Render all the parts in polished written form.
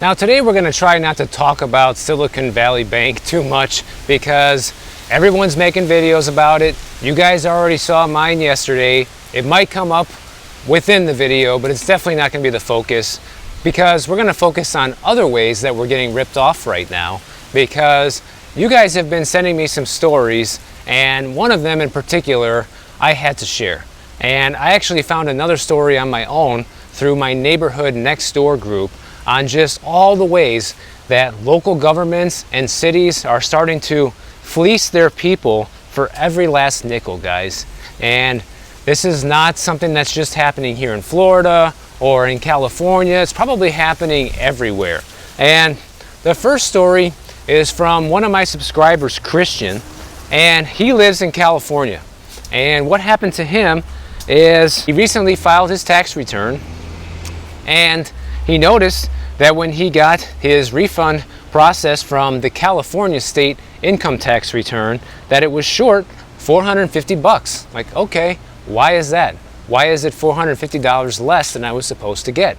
Now today we're going to try not to talk about Silicon Valley Bank too much because everyone's making videos about it. You guys already saw mine yesterday. It might come up within the video, but it's definitely not going to be the focus because we're going to focus on other ways that we're getting ripped off right now, because you guys have been sending me some stories, and one of them in particular I had to share. And I actually found another story on my own through my neighborhood next door group on just all the ways that local governments and cities are starting to fleece their people for every last nickel, guys. And this is not something that's just happening here in Florida or in California. It's probably happening everywhere. And the first story is from one of my subscribers, Christian, and he lives in California. And what happened to him is he recently filed his tax return, and he noticed that when he got his refund process from the California state income tax return, that it was short $450. Like, okay, why is that? Why is it $450 less than I was supposed to get?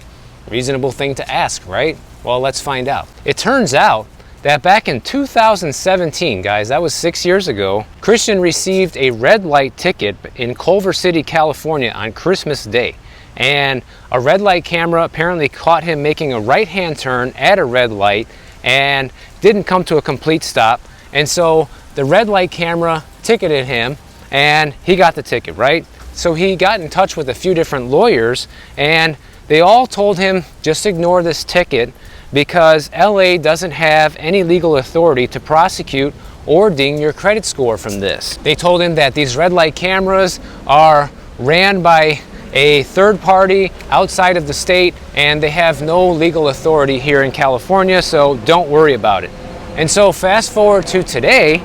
Reasonable thing to ask, right? Well, let's find out. It turns out that back in 2017, guys, that was 6 years ago, Christian received a red light ticket in Culver City, California on Christmas Day. And a red light camera apparently caught him making a right-hand turn at a red light and didn't come to a complete stop. And so the red light camera ticketed him and he got the ticket, right? So he got in touch with a few different lawyers, and they all told him just ignore this ticket because LA doesn't have any legal authority to prosecute or ding your credit score from this. They told him that these red light cameras are ran by a third party outside of the state, and they have no legal authority here in California, so don't worry about it. And so fast forward to today,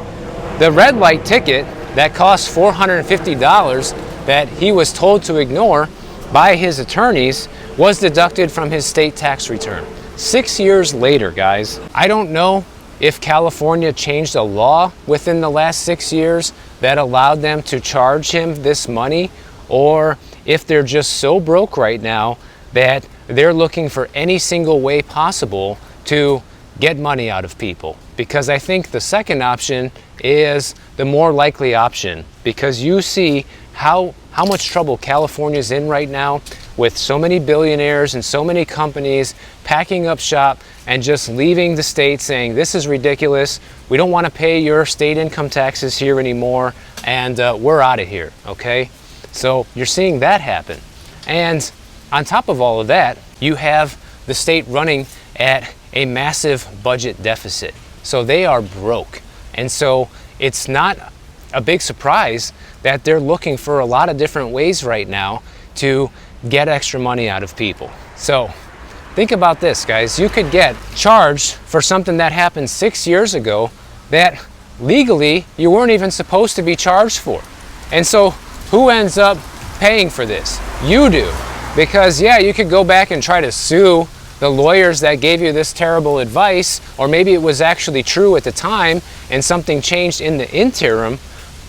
the red light ticket that cost $450 that he was told to ignore by his attorneys was deducted from his state tax return. 6 years later, guys. I don't know if California changed a law within the last 6 years that allowed them to charge him this money, or if they're just so broke right now that they're looking for any single way possible to get money out of people. Because I think the second option is the more likely option, because you see how much trouble California's in right now with so many billionaires and so many companies packing up shop and just leaving the state saying, this is ridiculous, we don't want to pay your state income taxes here anymore, and we're out of here, okay? So you're seeing that happen. And on top of all of that, you have the state running at a massive budget deficit. So they are broke. And so it's not a big surprise that they're looking for a lot of different ways right now to get extra money out of people. So think about this, guys. You could get charged for something that happened 6 years ago that legally you weren't even supposed to be charged for. And so who ends up paying for this? You do. Because yeah, you could go back and try to sue the lawyers that gave you this terrible advice, or maybe it was actually true at the time and something changed in the interim,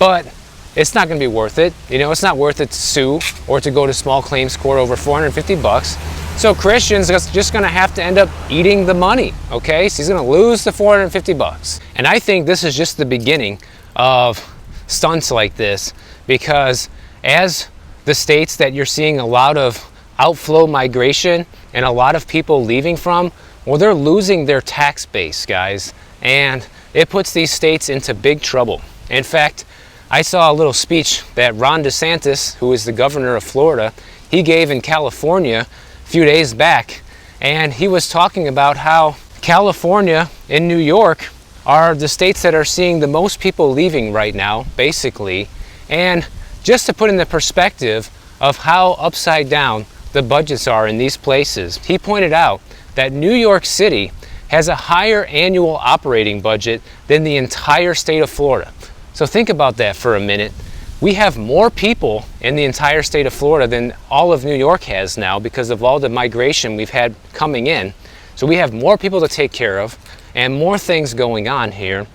but it's not going to be worth it. You know, it's not worth it to sue or to go to small claims court over $450. So Christian's just going to have to end up eating the money, okay? So he's going to lose the $450. And I think this is just the beginning of stunts like this, because as the states that you're seeing a lot of outflow migration and a lot of people leaving from, well, they're losing their tax base, guys, and it puts these states into big trouble. In fact, I saw a little speech that Ron DeSantis, who is the governor of Florida, he gave in California a few days back, and he was talking about how California and New York are the states that are seeing the most people leaving right now, basically. And just to put in the perspective of how upside down the budgets are in these places, he pointed out that New York City has a higher annual operating budget than the entire state of Florida. So think about that for a minute. We have more people in the entire state of Florida than all of New York has now because of all the migration we've had coming in. So we have more people to take care of and more things going on here.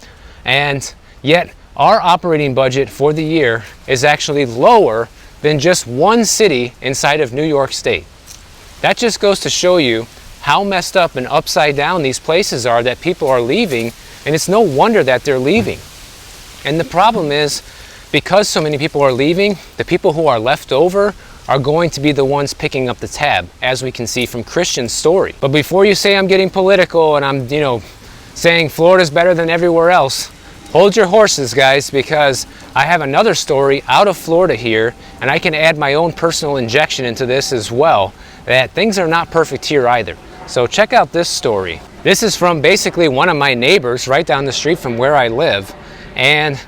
And yet our operating budget for the year is actually lower than just one city inside of New York State. That just goes to show you how messed up and upside down these places are that people are leaving, and it's no wonder that they're leaving. And the problem is, because so many people are leaving, the people who are left over are going to be the ones picking up the tab, as we can see from Christian's story. But before you say I'm getting political and I'm, saying Florida's better than everywhere else, hold your horses, guys, because I have another story out of Florida here, and I can add my own personal injection into this as well, that things are not perfect here either. So check out this story. This is from basically one of my neighbors right down the street from where I live, and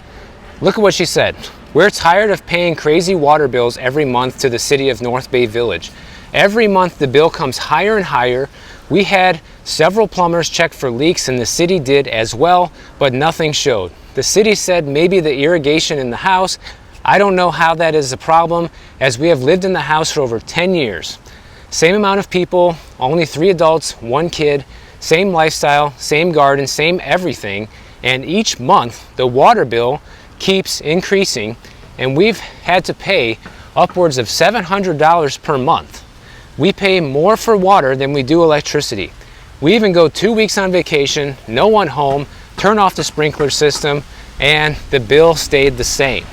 look at what she said. We're tired of paying crazy water bills every month to the city of North Bay Village. Every month the bill comes higher and higher. We had several plumbers check for leaks, and the city did as well, but nothing showed. The city said maybe the irrigation in the house. I don't know how that is a problem, as we have lived in the house for over 10 years. Same amount of people, only 3 adults, 1 kid, same lifestyle, same garden, same everything, and each month the water bill keeps increasing, and we've had to pay upwards of $700 per month. We pay more for water than we do electricity. We even go 2 weeks on vacation, no one home, turn off the sprinkler system, and the bill stayed the same.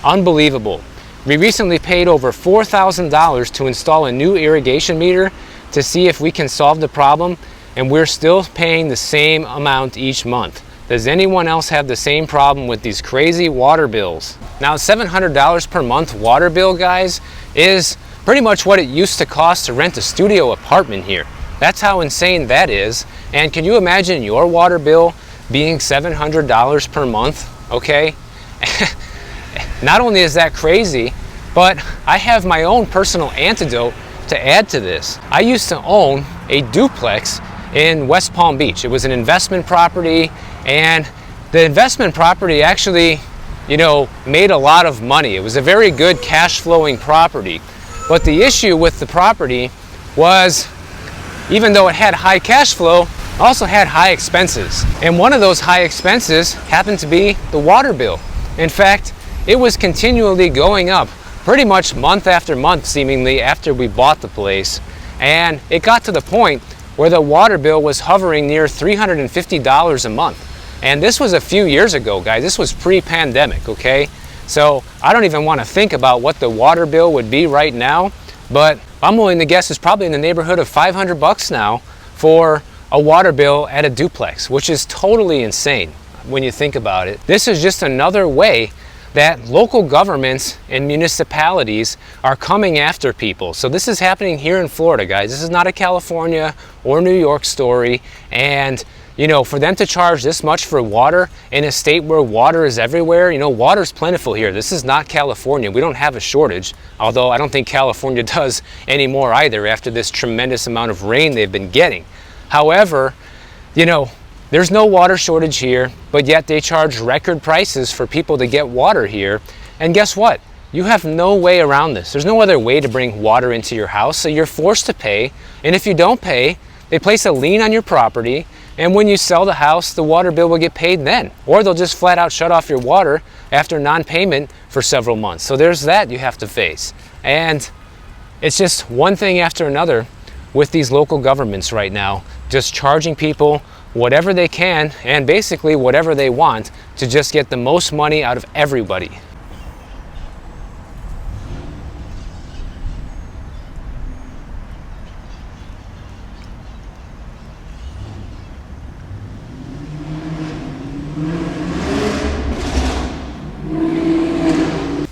Unbelievable. We recently paid over $4,000 to install a new irrigation meter to see if we can solve the problem, and we're still paying the same amount each month. Does anyone else have the same problem with these crazy water bills? Now, $700 per month water bill, guys, is pretty much what it used to cost to rent a studio apartment here. That's how insane that is. And can you imagine your water bill being $700 per month, okay? Not only is that crazy, but I have my own personal antidote to add to this. I used to own a duplex in West Palm Beach. It was an investment property, and the investment property actually, made a lot of money. It was a very good cash flowing property. But the issue with the property was, even though it had high cash flow, it also had high expenses. And one of those high expenses happened to be the water bill. In fact, it was continually going up pretty much month after month, seemingly, after we bought the place. And it got to the point where the water bill was hovering near $350 a month. And this was a few years ago, guys. This was pre-pandemic, okay? So I don't even want to think about what the water bill would be right now, but I'm willing to guess it's probably in the neighborhood of $500 now for a water bill at a duplex, which is totally insane when you think about it. This is just another way that local governments and municipalities are coming after people. So this is happening here in Florida, guys. This is not a California or New York story. And for them to charge this much for water in a state where water is everywhere, water's plentiful here. This is not California. We don't have a shortage, although I don't think California does anymore either after this tremendous amount of rain they've been getting. However, there's no water shortage here, but yet they charge record prices for people to get water here. And guess what? You have no way around this. There's no other way to bring water into your house, so you're forced to pay. And if you don't pay, they place a lien on your property, and when you sell the house, the water bill will get paid then. Or they'll just flat out shut off your water after non-payment for several months. So there's that you have to face. And it's just one thing after another with these local governments right now, just charging people whatever they can and basically whatever they want to just get the most money out of everybody.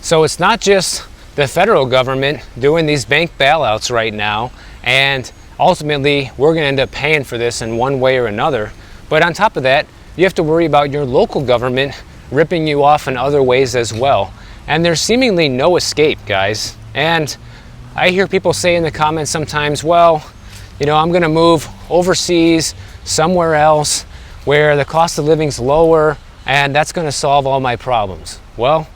So it's not just the federal government doing these bank bailouts right now, and ultimately we're going to end up paying for this in one way or another. But on top of that, you have to worry about your local government ripping you off in other ways as well. And there's seemingly no escape, guys. And I hear people say in the comments sometimes, well, I'm going to move overseas somewhere else where the cost of living's lower, and that's going to solve all my problems. Well,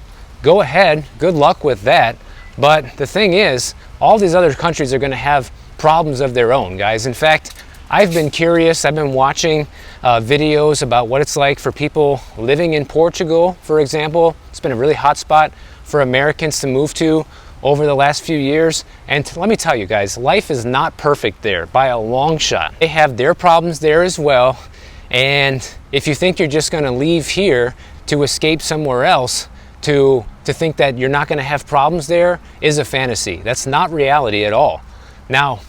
go ahead, good luck with that. But the thing is, all these other countries are going to have problems of their own, guys. In fact, I've been curious. I've been watching videos about what it's like for people living in Portugal, for example. It's been a really hot spot for Americans to move to. over the last few years. And let me tell you guys, life is not perfect there by a long shot. They have their problems there as well. And if you think you're just going to leave here to escape somewhere else, to think that you're not going to have problems there, is a fantasy. That's not reality at all. Now,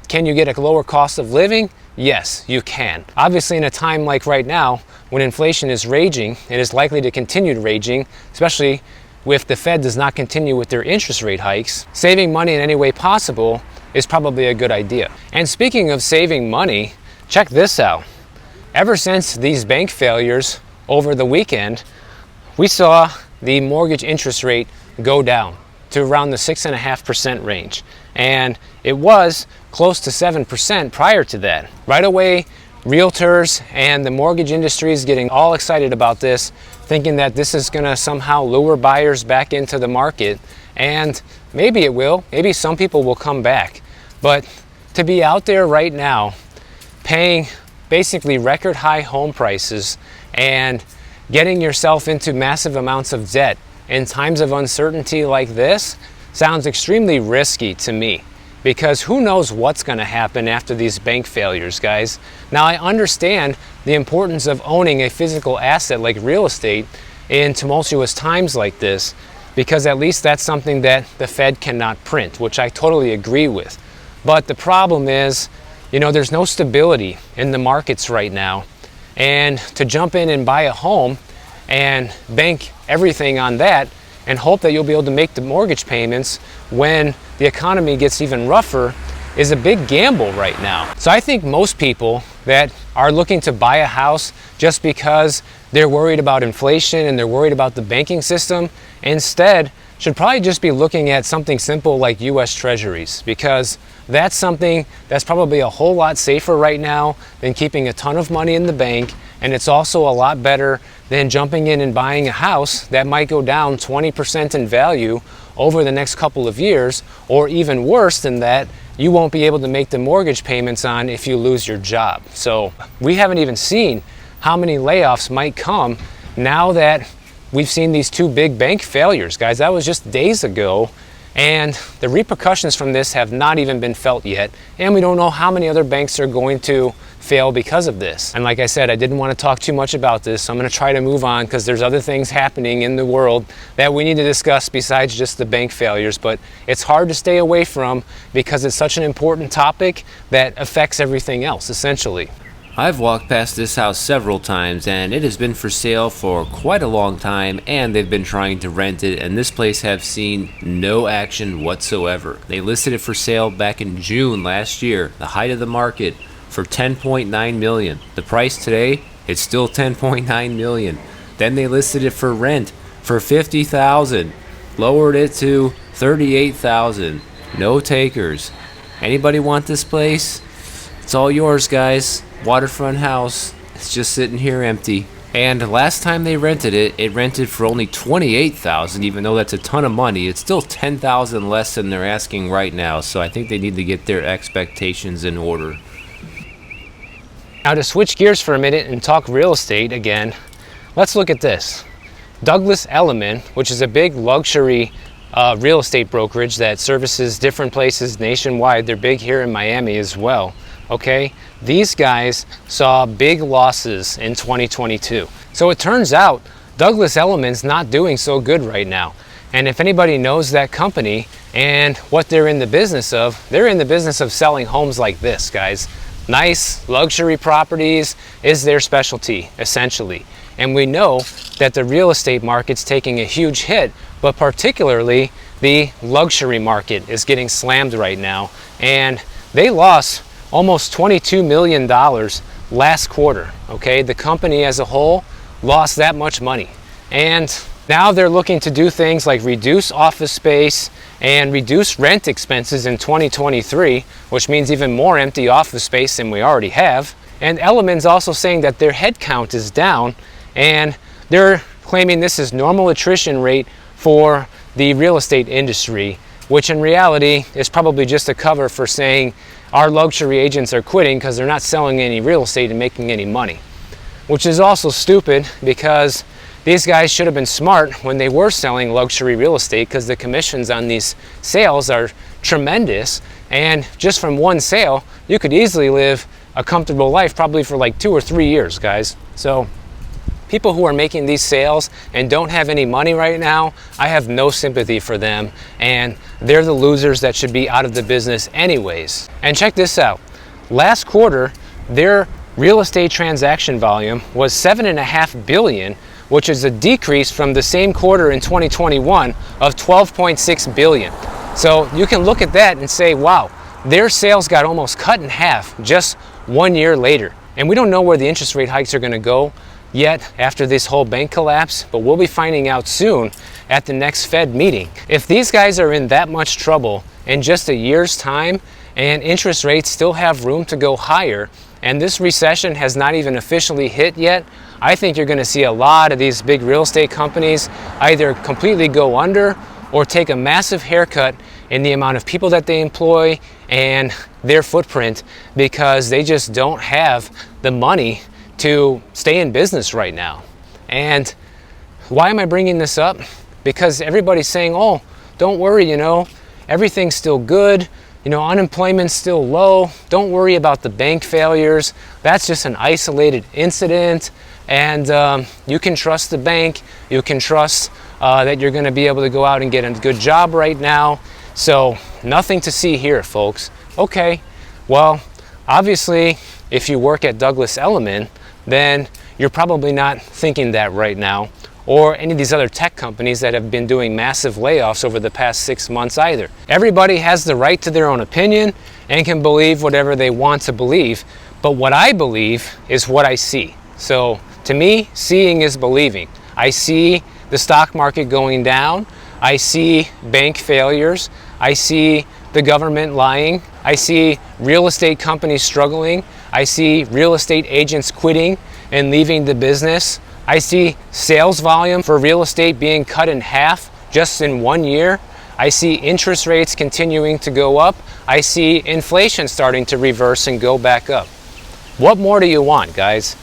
can you get a lower cost of living? Yes, you can. Obviously, in a time like right now, when inflation is raging and is likely to continue raging, especially if the Fed does not continue with their interest rate hikes, saving money in any way possible is probably a good idea. And speaking of saving money, check this out. Ever since these bank failures over the weekend, we saw the mortgage interest rate go down to around the 6.5% range. And it was close to 7% prior to that. Right away, realtors and the mortgage industry is getting all excited about this, thinking that this is going to somehow lure buyers back into the market. And maybe it will. Maybe some people will come back. But to be out there right now, paying basically record high home prices and getting yourself into massive amounts of debt in times of uncertainty like this sounds extremely risky to me, because who knows what's going to happen after these bank failures, guys. Now, I understand the importance of owning a physical asset like real estate in tumultuous times like this, because at least that's something that the Fed cannot print, which I totally agree with. But the problem is, you know, there's no stability in the markets right now. And to jump in and buy a home and bank everything on that and hope that you'll be able to make the mortgage payments when the economy gets even rougher is a big gamble right now. So I think most people that are looking to buy a house just because they're worried about inflation and they're worried about the banking system, instead should probably just be looking at something simple like US Treasuries, because that's something that's probably a whole lot safer right now than keeping a ton of money in the bank, and it's also a lot better than jumping in and buying a house that might go down 20% in value over the next couple of years, or even worse than that, you won't be able to make the mortgage payments on if you lose your job. So we haven't even seen how many layoffs might come now that we've seen these two big bank failures, guys. That was just days ago, and the repercussions from this have not even been felt yet, and we don't know how many other banks are going to fail because of this. And like I said, I didn't want to talk too much about this, so I'm going to try to move on, because there's other things happening in the world that we need to discuss besides just the bank failures. But it's hard to stay away from, because it's such an important topic that affects everything else, essentially. I've walked past this house several times, and it has been for sale for quite a long time, and they've been trying to rent it, and this place have seen no action whatsoever. They listed it for sale back in June last year, the height of the market, for $10.9 million. The price today, it's still $10.9 million. Then they listed it for rent for $50,000, lowered it to $38,000. No takers. Anybody want this place? It's all yours, guys. Waterfront house. It's just sitting here empty. And last time they rented it, it rented for only $28,000. Even though that's a ton of money, it's still $10,000 less than they're asking right now. So I think they need to get their expectations in order. Now, to switch gears for a minute and talk real estate again, let's look at this. Douglas Elliman, which is a big luxury real estate brokerage that services different places nationwide. They're big here in Miami as well. Okay, these guys saw big losses in 2022. So it turns out Douglas Elliman's not doing so good right now. And if anybody knows that company and what they're in the business of, they're in the business of selling homes like this, guys. Nice luxury properties is their specialty, essentially. And we know that the real estate market's taking a huge hit, but particularly the luxury market is getting slammed right now. And they lost almost $22 million last quarter, okay? The company as a whole lost that much money. And now they're looking to do things like reduce office space and reduce rent expenses in 2023, which means even more empty office space than we already have. And Elliman's also saying that their headcount is down, and they're claiming this is normal attrition rate for the real estate industry, which in reality is probably just a cover for saying our luxury agents are quitting because they're not selling any real estate and making any money, which is also stupid, because these guys should have been smart when they were selling luxury real estate, because the commissions on these sales are tremendous. And just from one sale, you could easily live a comfortable life probably for like 2 or 3 years, guys. So people who are making these sales and don't have any money right now, I have no sympathy for them, and they're the losers that should be out of the business anyways. And check this out. Last quarter, their real estate transaction volume was $7.5 billion, which is a decrease from the same quarter in 2021 of $12.6 billion. So you can look at that and say, wow, their sales got almost cut in half just 1 year later. And we don't know where the interest rate hikes are going to go yet after this whole bank collapse, but we'll be finding out soon at the next Fed meeting. If these guys are in that much trouble in just a year's time, and interest rates still have room to go higher, and this recession has not even officially hit yet, I think you're going to see a lot of these big real estate companies either completely go under or take a massive haircut in the amount of people that they employ and their footprint, because they just don't have the money to stay in business right now. And why am I bringing this up? Because everybody's saying, oh, don't worry, everything's still good. Unemployment's still low. Don't worry about the bank failures. That's just an isolated incident. And you can trust the bank. You can trust that you're going to be able to go out and get a good job right now. So nothing to see here, folks. Okay, well, obviously, if you work at Douglas Elliman, then you're probably not thinking that right now, or any of these other tech companies that have been doing massive layoffs over the past 6 months either. Everybody has the right to their own opinion and can believe whatever they want to believe, but what I believe is what I see. So to me, seeing is believing. I see the stock market going down. I see bank failures. I see the government lying. I see real estate companies struggling. I see real estate agents quitting and leaving the business. I see sales volume for real estate being cut in half just in 1 year. I see interest rates continuing to go up. I see inflation starting to reverse and go back up. What more do you want, guys?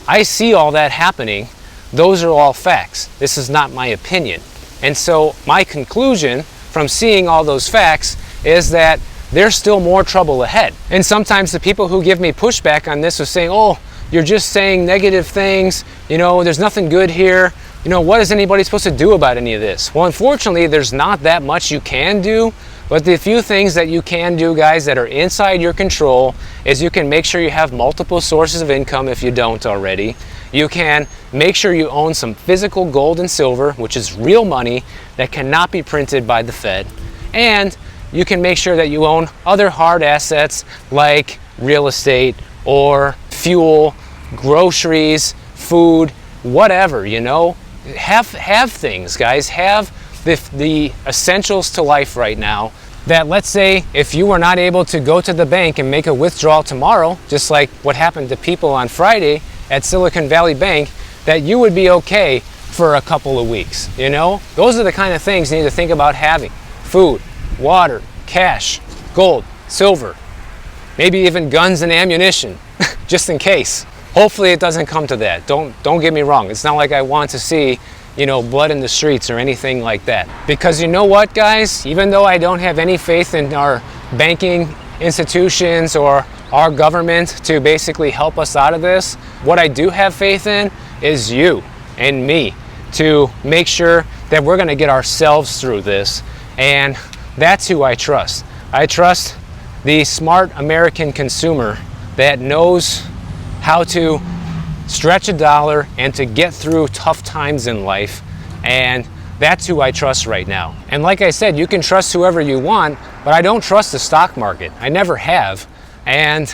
I see all that happening. Those are all facts. This is not my opinion. And so my conclusion from seeing all those facts is that there's still more trouble ahead. And sometimes the people who give me pushback on this are saying, oh, you're just saying negative things, there's nothing good here. What is anybody supposed to do about any of this? Well, unfortunately, there's not that much you can do, but the few things that you can do, guys, that are inside your control is you can make sure you have multiple sources of income if you don't already. You can make sure you own some physical gold and silver, which is real money that cannot be printed by the Fed. And you can make sure that you own other hard assets like real estate or fuel, groceries, food, whatever, Have things, guys. Have the essentials to life right now, that let's say if you were not able to go to the bank and make a withdrawal tomorrow, just like what happened to people on Friday at Silicon Valley Bank, that you would be okay for a couple of weeks, Those are the kind of things you need to think about having. Food, water, cash, gold, silver, maybe even guns and ammunition, just in case. Hopefully it doesn't come to that. Don't get me wrong. It's not like I want to see, blood in the streets or anything like that. Because you know what, guys? Even though I don't have any faith in our banking institutions or our government to basically help us out of this, what I do have faith in is you and me to make sure that we're going to get ourselves through this. And that's who I trust. I trust the smart American consumer that knows how to stretch a dollar and to get through tough times in life. And that's who I trust right now. And like I said, you can trust whoever you want, but I don't trust the stock market. I never have. And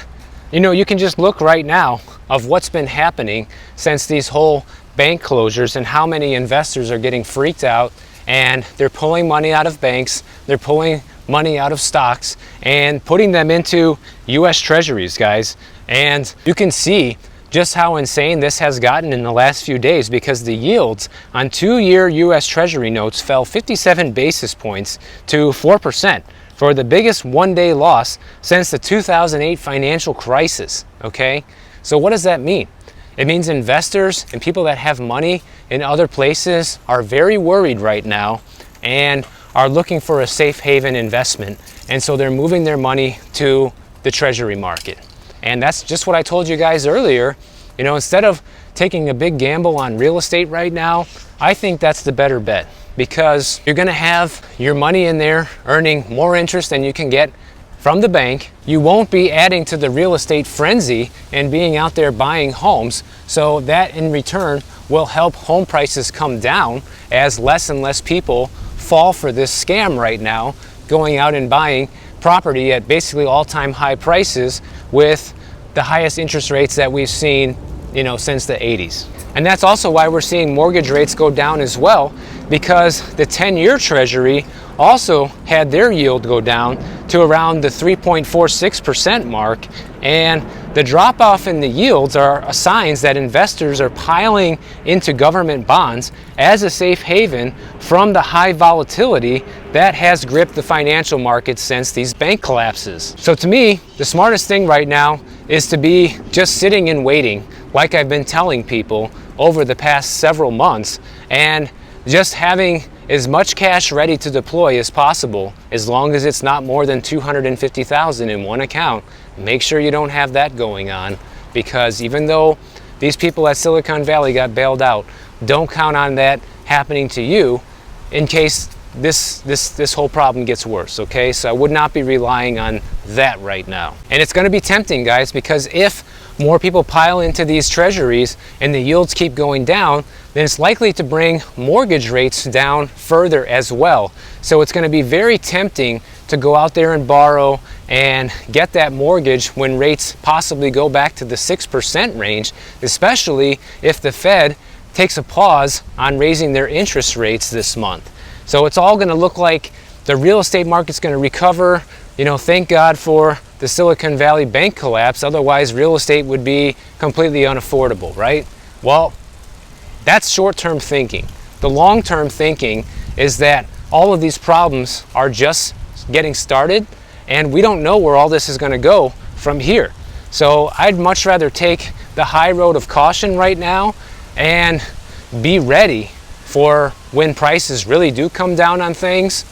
you can just look right now of what's been happening since these whole bank closures and how many investors are getting freaked out, and they're pulling money out of banks, they're pulling money out of stocks and putting them into US Treasuries, guys. And you can see just how insane this has gotten in the last few days, because the yields on 2-year US Treasury notes fell 57 basis points to 4% for the biggest one-day loss since the 2008 financial crisis, okay? So what does that mean? It means investors and people that have money in other places are very worried right now and are looking for a safe haven investment. And so they're moving their money to the treasury market. And that's just what I told you guys earlier. You know, instead of taking a big gamble on real estate right now, I think that's the better bet, because you're gonna have your money in there earning more interest than you can get from the bank. You won't be adding to the real estate frenzy and being out there buying homes. So that in return will help home prices come down as less and less people fall for this scam right now, going out and buying property at basically all-time high prices with the highest interest rates that we've seen, you know, since the 80s. And that's also why we're seeing mortgage rates go down as well, because the 10-year treasury also had their yield go down to around the 3.46% mark. And the drop off in the yields are signs that investors are piling into government bonds as a safe haven from the high volatility that has gripped the financial markets since these bank collapses. So to me, the smartest thing right now is to be just sitting and waiting, like I've been telling people over the past several months, and just having as much cash ready to deploy as possible, as long as it's not more than $250,000 in one account. Make sure you don't have that going on, because even though these people at Silicon Valley got bailed out, don't count on that happening to you in case this whole problem gets worse, okay? So I would not be relying on that right now. And it's gonna be tempting, guys, because if more people pile into these treasuries and the yields keep going down, then it's likely to bring mortgage rates down further as well. So it's going to be very tempting to go out there and borrow and get that mortgage when rates possibly go back to the 6% range, especially if the Fed takes a pause on raising their interest rates this month. So it's all going to look like the real estate market's going to recover. You know, thank God for the Silicon Valley bank collapse. Otherwise, real estate would be completely unaffordable, right? Well, that's short-term thinking. The long-term thinking is that all of these problems are just getting started, and we don't know where all this is going to go from here. So I'd much rather take the high road of caution right now and be ready for when prices really do come down on things,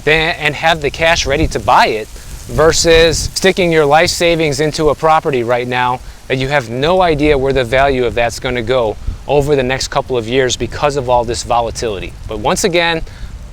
and have the cash ready to buy it, versus sticking your life savings into a property right now that you have no idea where the value of that's going to go over the next couple of years because of all this volatility. But once again,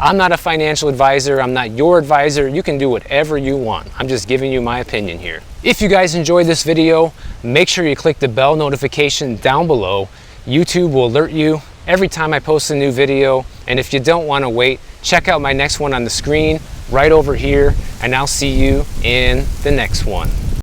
I'm not a financial advisor. I'm not your advisor. You can do whatever you want. I'm just giving you my opinion here. If you guys enjoyed this video, make sure you click the bell notification down below. YouTube will alert you every time I post a new video. And if you don't want to wait, check out my next one on the screen right over here, and I'll see you in the next one.